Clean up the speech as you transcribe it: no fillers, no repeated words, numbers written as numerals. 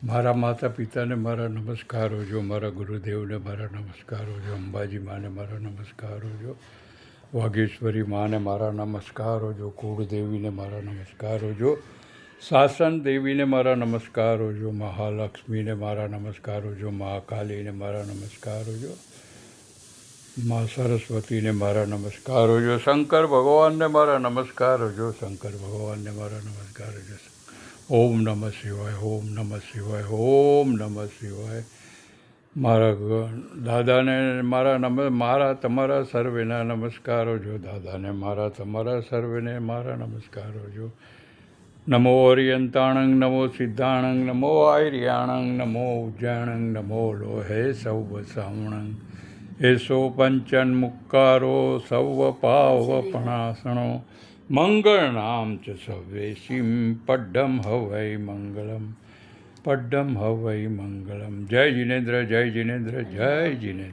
મારા માતા પિતાને મારા નમસ્કારો જો, મારા ગુરુદેવને મારા નમસ્કારો જો, અંબાજી માને મારા નમસ્કારો જો, વાઘેશ્વરી માને મારા નમસ્કારો જો, કુળદેવીને મારા નમસ્કારો જો, શાસન દેવીને મારા નમસ્કારો જો, મહાલક્ષ્મીને મારા નમસ્કારો જો, મહાકાલીને મારા નમસ્કારો જો, મા સરસ્વતીને મારા નમસ્કારો જો, શંકર ભગવાનને મારા નમસ્કારો જો, શંકર ભગવાનને મારા નમસ્કારો જો. ઓમ નમઃ શિવાય, ઓમ નમઃ શિવાય, ઓમ નમઃ શિવાય. મારા દાદાને મારા તમારા સર્વેના નમસ્કારો જો, દાદાને મારા તમારા સર્વેને મારા નમસ્કારો જો. નમો ઓરિયંતાણંગ, નમો સિદ્ધાણંગ, નમો આયર્યાણંગ, નમો ઉજ્જાણંગ, નમો લોહે સૌવ સાવણંગ. એસો પંચન મુક્કારો સૌવ પાવપણાસણો મંગળનામ ચ સવેશીમ પડ્ડમ હવૈ મંગલમ, પડ્ડમ હવૈ મંગલમ. જય જિનેન્દ્ર, જય જિનેન્દ્ર, જય જિનેન્દ્ર.